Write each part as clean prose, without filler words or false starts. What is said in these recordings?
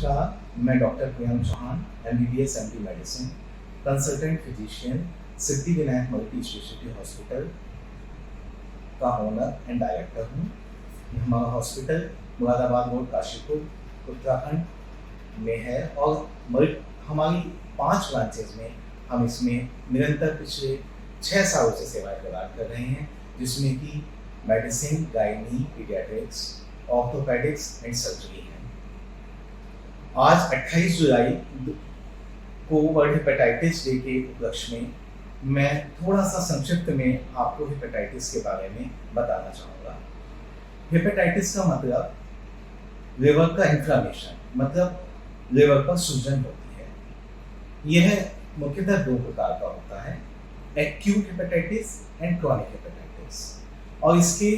नमस्कार, मैं doctor Priyank Chauhan, MBBS MD medicine, consultant physician, Siddhivinayak multi speciality hospital का ओनर एंड डायरेक्टर हूँ। हमारा हॉस्पिटल मुरादाबाद रोड, काशीपुर, उत्तराखंड में है और हमारी 5 ब्रांचेज में हम इसमें निरंतर पिछले 6 सालों से सेवाएं प्रदान कर रहे हैं, जिसमें कि medicine, gynae, paediatrics, orthopaedics and surgery है। आज 28 जुलाई को वर्ल्ड हेपेटाइटिस डे के उपलक्ष्य में मैं थोड़ा सा संक्षिप्त में आपको हेपेटाइटिस के बारे में बताना चाहूँगा। हेपेटाइटिस का मतलब लिवर का इन्फ्लेमेशन, मतलब लिवर पर सूजन होती है। यह मुख्यतः 2 प्रकार का होता है, acute hepatitis and chronic hepatitis. और इसके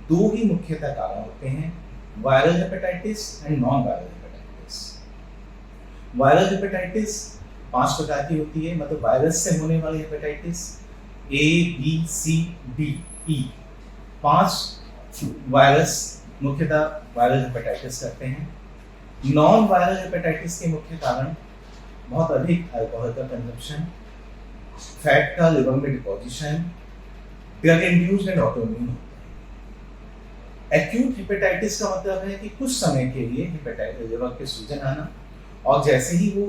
2 ही मुख्यतः कारण होते हैं, viral hepatitis and non viral hepatitis. Viral hepatitis 5 प्रकार की होती है, मतलब वायरस से होने वाली hepatitis A, B, C, D, E, 5 virus मुख्यतः वायरल हेपेटाइटिस करते हैं। नॉन वायरल हेपेटाइटिस के मुख्य कारण बहुत अधिक अल्कोहल का कंजम्पशन, फैट का लिवर में deposition, drug induced and autoimmune होते हैं। एक्यूट हेपेटाइटिस का मतलब है कि कुछ समय के लिए हेपेटाइटिस लिवर के सूजन आना, और जैसे ही वो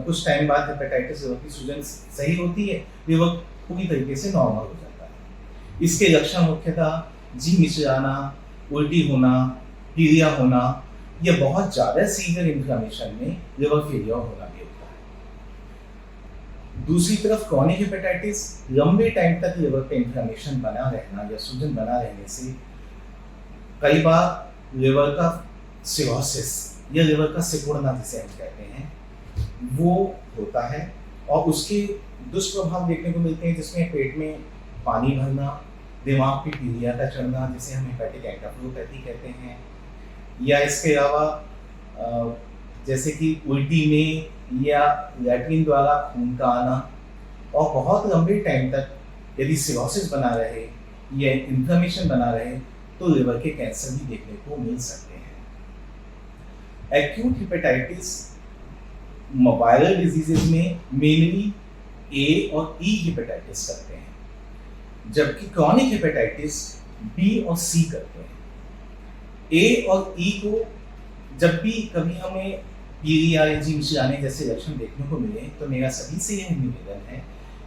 कुछ टाइम बाद हेपेटाइटिस लिवर की सूजन सही होती है, लिवर पूरी तरीके से नॉर्मल हो जाता है। इसके लक्षण मुख्यतः जी मिचलाना, उल्टी होना, पीलिया होना, या बहुत ज़्यादा सीवियर इन्फ्लेमेशन में लिवर फेलियर होना भी होता है। दूसरी तरफ क्रॉनिक हेपेटाइटिस लंबे टाइम तक लिवर पे इन्फ्लेमेशन बना रहना या सूजन बना रहने से कई बार लिवर का सिरोसिस या लिवर का सिकुड़ना जिसे हम कहते हैं वो होता है, और उसके दुष्प्रभाव देखने को मिलते हैं, जिसमें पेट में पानी भरना, दिमाग पे पीलिया का चढ़ना जिसे हम हेपेटिक एंकेफेलोपैथी कहते हैं, या इसके अलावा जैसे कि उल्टी में या लैट्रिन द्वारा खून का आना, और बहुत लंबे टाइम तक यदि सिरोसिस बना रहे या इन्फ्लेमेशन बना रहे तो लिवर के कैंसर भी देखने को मिल सकते हैं। एक्यूट हेपेटाइटिस वायरल डिजीजेज में मेनली A और E हेपेटाइटिस करते हैं, जबकि क्रॉनिक हेपेटाइटिस B और C करते हैं। A और E को जब भी कभी हमें पीलिया या जी मिचलाने जैसे लक्षण देखने को मिले तो मेरा सभी से यह निवेदन है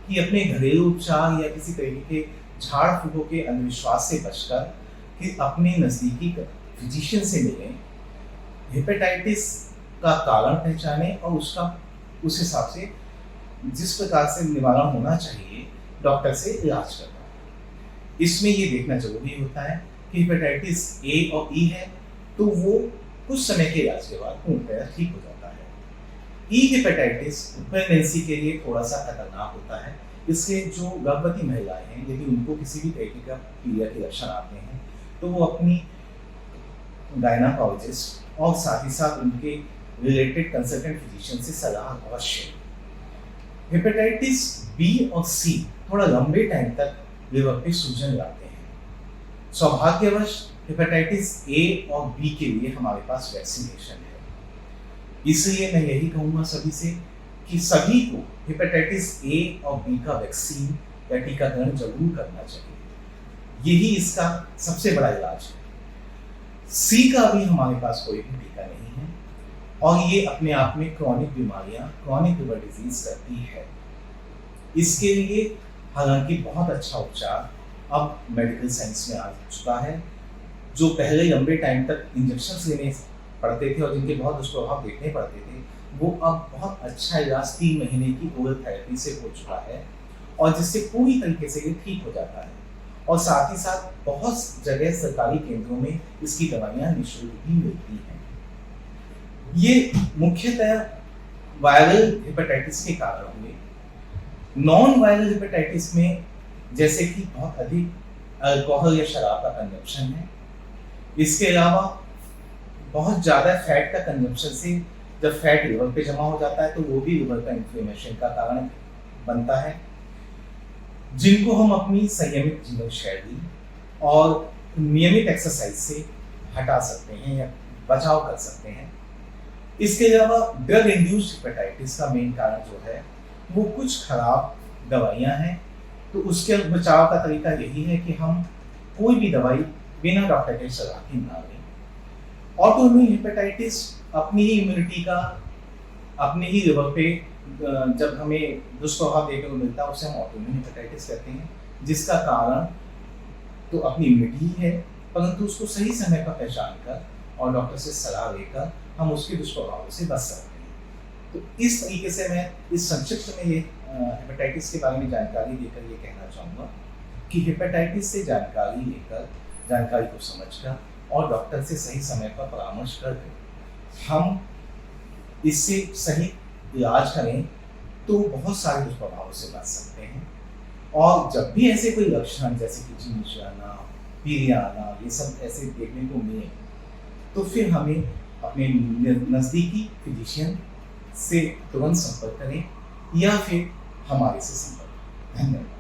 कि अपने घरेलू उपचार या किसी तरीके के झाड़ फूकों के अंधविश्वास से बचकर कि अपने नज़दीकी फिजिशियन से मिलें, हेपेटाइटिस का कारण पहचाने और उसका उस हिसाब से जिस प्रकार से निवारण होना चाहिए डॉक्टर से इलाज करना। इसमें ये देखना जरूरी होता है कि हेपेटाइटिस A और E है तो वो कुछ समय के इलाज के बाद पूर्णतः ठीक हो जाता है। E हेपेटाइटिस प्रेगनेंसी के लिए थोड़ा सा खतरनाक होता है। इसके जो गर्भवती महिलाएं हैं, यदि उनको किसी भी तरीके का पीलिया के लक्षण आते हैं तो वो अपनी गायनाकोलॉजिस्ट और साथ ही साथ उनके रिलेटेड कंसल्टेंट फिजिशियन से सलाह अवश्य। हेपेटाइटिस B और C थोड़ा लंबे टाइम तक लिवर पे सूजन लाते हैं। सौभाग्यवश हेपेटाइटिस A और B के लिए हमारे पास वैक्सीनेशन है। इसलिए मैं यही कहूँगा सभी से कि सभी को हेपेटाइटिस A और B का वैक्सीन या टीकाकरण जरूर करना चाहिए। यही इसका सबसे बड़ा इलाज है। C का भी हमारे पास कोई भी टीका नहीं है, और ये अपने आप में क्रॉनिक बीमारियां, क्रॉनिक लिवर डिजीज करती है। इसके लिए हालांकि बहुत अच्छा उपचार अब मेडिकल साइंस में आ चुका है। जो पहले लंबे टाइम तक इंजेक्शन लेने पड़ते थे और जिनके बहुत दुष्प्रभाव देखने पड़ते थे, वो अब बहुत अच्छा इलाज 3 महीने की ओरल थेरेपी से हो चुका है, और जिससे पूरी तरीके से ये ठीक हो जाता है। और साथ ही साथ बहुत जगह सरकारी केंद्रों में इसकी दवाइयाँ निःशुल्क भी मिलती हैं। ये मुख्यतः वायरल हेपेटाइटिस के कारण हुए। नॉन वायरल हेपेटाइटिस में जैसे कि बहुत अधिक अल्कोहल या शराब का कंजम्पशन है, इसके अलावा बहुत ज़्यादा फैट का कंजम्पशन से जब फैट लिवर पे जमा हो जाता है तो वो भी लिवर का इन्फ्लेमेशन का कारण बनता है, जिनको हम अपनी संयमित जीवन शैली और नियमित एक्सरसाइज से हटा सकते हैं या बचाव कर सकते हैं। इसके अलावा ड्रग इंड्यूस्ड हेपेटाइटिस का मेन कारण जो है वो कुछ खराब दवाइयाँ हैं। तो उसके बचाव का तरीका यही है कि हम कोई भी दवाई बिना डॉक्टर के सलाह के ना लें। ऑटोइम्यून हेपेटाइटिस अपनी ही इम्यूनिटी का अपने ही लिवर पे जब हमें दुष्प्रभाव देखने को मिलता है उसे हम ऑटोइम्यून हेपेटाइटिस कहते हैं, जिसका कारण तो अपनी इम्यूनिटी ही है, परंतु उसको सही समय पर पहचान कर और डॉक्टर से सलाह लेकर हम उसके दुष्प्रभावों से बच सकते हैं। तो इस तरीके से मैं इस संक्षिप्त में ये हेपेटाइटिस के बारे में जानकारी देकर ये कहना चाहूँगा कि हेपेटाइटिस से जानकारी लेकर, जानकारी को समझकर और डॉक्टर से सही समय पर परामर्श करके हम इससे सही इलाज करें तो बहुत सारे दुष्प्रभावों से बच सकते हैं। और जब भी ऐसे कोई लक्षण जैसे कि झिंझ आना, पीलिया आना, ये सब ऐसे देखने को मिले तो फिर हमें अपने नज़दीकी फिजिशियन से तुरंत संपर्क करें या फिर हमारे से संपर्क करें। धन्यवाद।